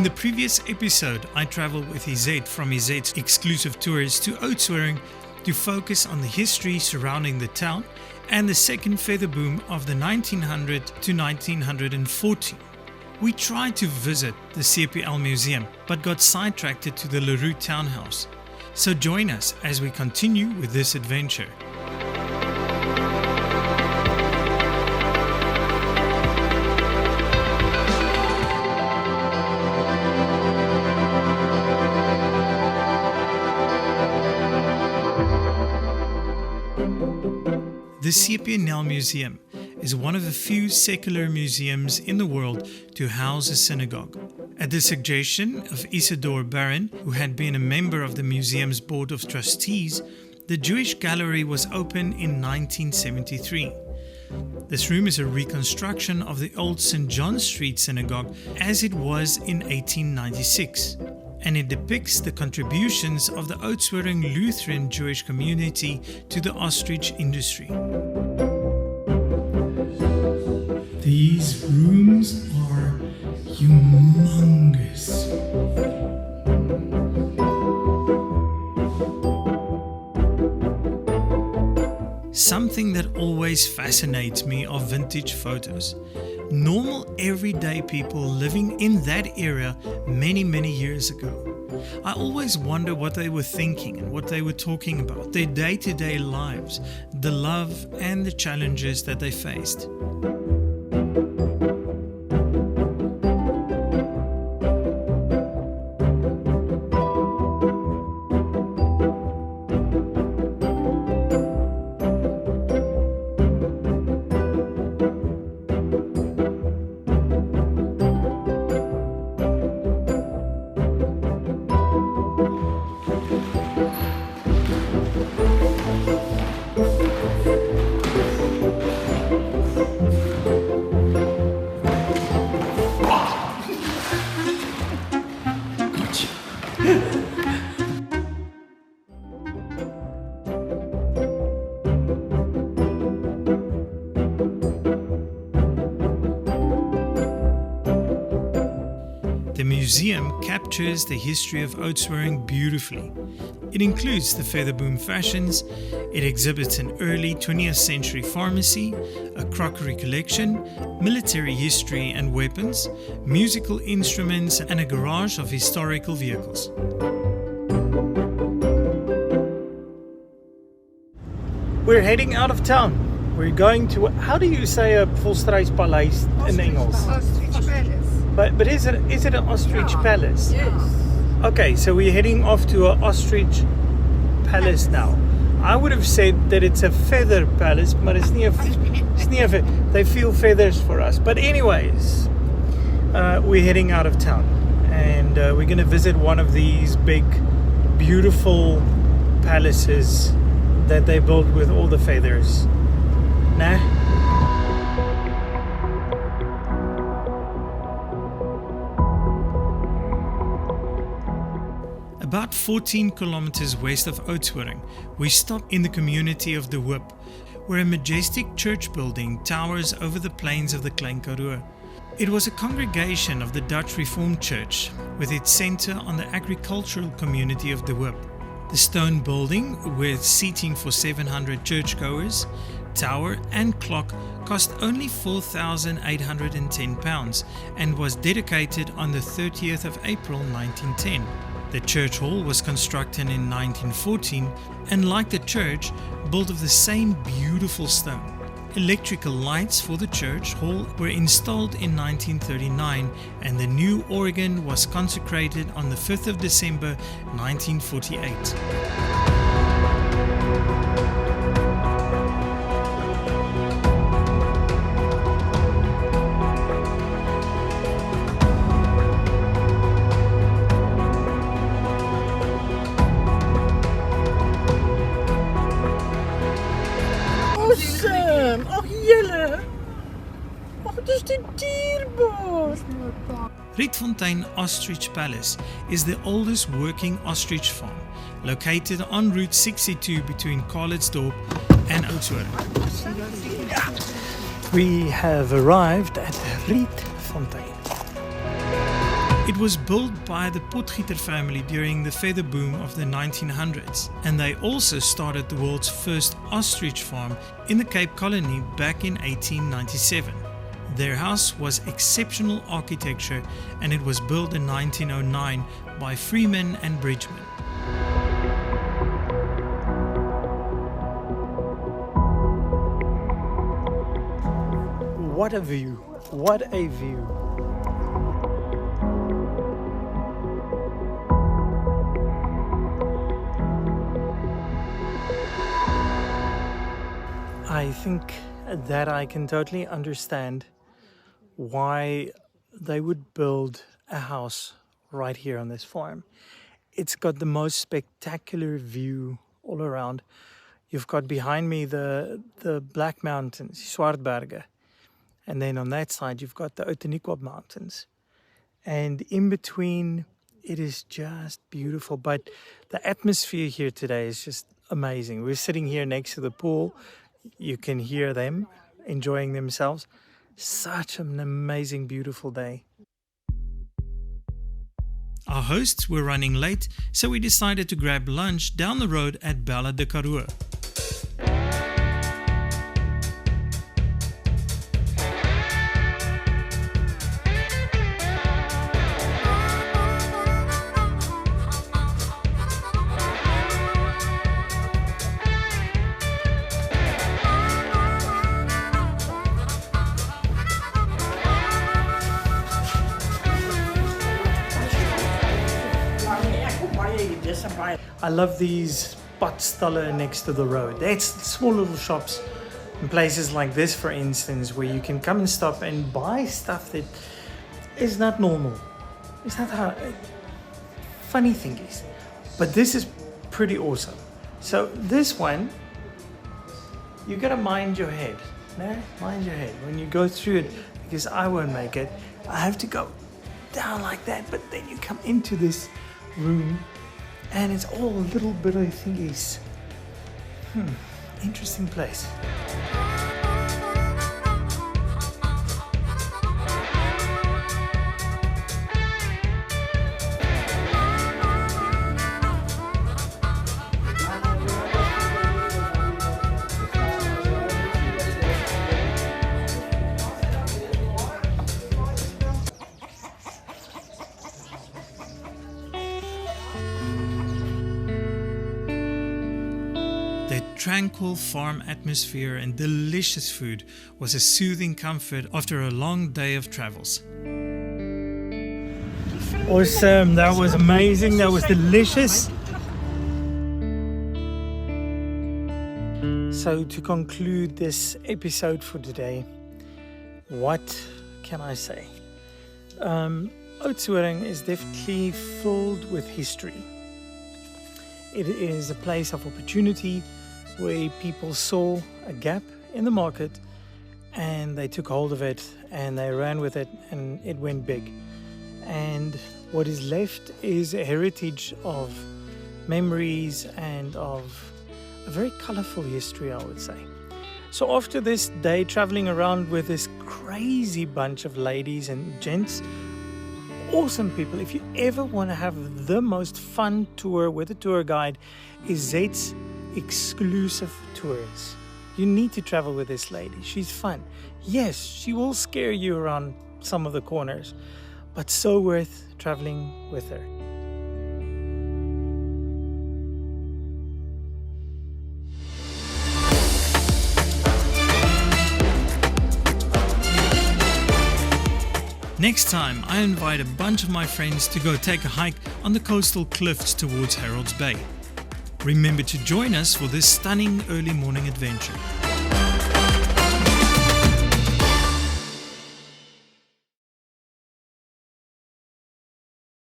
In the previous episode, I traveled with Izet from Izet's exclusive tours to Oudtshoorn to focus on the history surrounding the town and the second feather boom of the 1900 to 1940. We tried to visit the CPL Museum but got sidetracked to the Leroux townhouse. So join us as we continue with this adventure. The CPL Museum is one of the few secular museums in the world to house a synagogue. At the suggestion of Feather Baron, who had been a member of the museum's board of trustees, the Jewish gallery was opened in 1973. This room is a reconstruction of the old St. John Street synagogue as it was in 1896. And it depicts the contributions of the Oudtshoorn Lutheran Jewish community to the ostrich industry. These rooms are humongous. Something that always fascinates me are vintage photos. Normal everyday people living in that era many years ago. I always wonder what they were thinking and what they were talking about, their day-to-day lives, the love and the challenges that they faced. The museum captures the history of Oudtshoorn beautifully. It includes the feather boom fashions, it exhibits an early 20th century pharmacy, a crockery collection, military history and weapons, musical instruments, and a garage of historical vehicles. We're heading out of town. We're going to, how do you say a Ostrich Palace in Engels? Ostrich Palace. But is it an Ostrich Palace? Yes. Okay, so we're heading off to an Ostrich Palace now. I would have said that it's a feather palace, but it's near. They feel feathers for us. But anyways, we're heading out of town, and we're going to visit one of these big, beautiful palaces that they built with all the feathers. Nah. About 14 kilometers west of Oudtshoorn, we stop in the community of De Hoop, where a majestic church building towers over the plains of the Klein Karoo. It was a congregation of the Dutch Reformed Church, with its center on the agricultural community of De Hoop. The stone building, with seating for 700 churchgoers, tower and clock cost only £4,810 and was dedicated on the 30th of April 1910. The church hall was constructed in 1914 and, like the church, built of the same beautiful stone. Electrical lights for the church hall were installed in 1939 and the new organ was consecrated on the 5th of December 1948. Awesome! Oh, julle! Oh, dit is te dierbaar! Rietfontein Ostrich Palace is the oldest working ostrich farm, located on Route 62 between Calitzdorp and Oudtshoorn. We have arrived at Rietfontein. It was built by the Potgieter family during the feather boom of the 1900s, and they also started the world's first ostrich farm in the Cape Colony back in 1897. Their house was exceptional architecture, and it was built in 1909 by Freeman and Bridgman. What a view! What a view! I think that I can totally understand why they would build a house right here on this farm. It's got the most spectacular view all around. You've got behind me the Black Mountains, Swartberge, and then on that side you've got the Outeniquab Mountains, and in between it is just beautiful. But the atmosphere here today is just amazing. We're sitting here next to the pool. You can hear them enjoying themselves. Such an amazing, beautiful day. Our hosts were running late, so we decided to grab lunch down the road at Bella de Karoo. I love these padstalle next to the road. That's small little shops in places like this, for instance, where you can come and stop and buy stuff that is not normal. It's not how funny thing is. But this is pretty awesome. So this one, you gotta mind your head. No, mind your head when you go through it, because I won't make it. I have to go down like that, but then you come into this room. And it's all little bit of thingies. Interesting place. Their tranquil farm atmosphere and delicious food was a soothing comfort after a long day of travels. Awesome, that was amazing, that was delicious. So to conclude this episode for today, what can I say? Oudtshoorn is definitely filled with history. It is a place of opportunity where people saw a gap in the market and they took hold of it and they ran with it, and it went big. And what is left is a heritage of memories and of a very colorful history, I would say. So after this day traveling around with this crazy bunch of ladies and gents, awesome people, if you ever want to have the most fun tour with a tour guide, is Z's exclusive tours. You need to travel with this lady. She's fun. Yes, she will scare you around some of the corners, but so worth traveling with her. Next time, I invite a bunch of my friends to go take a hike on the coastal cliffs towards Harold's Bay. Remember to join us for this stunning early morning adventure.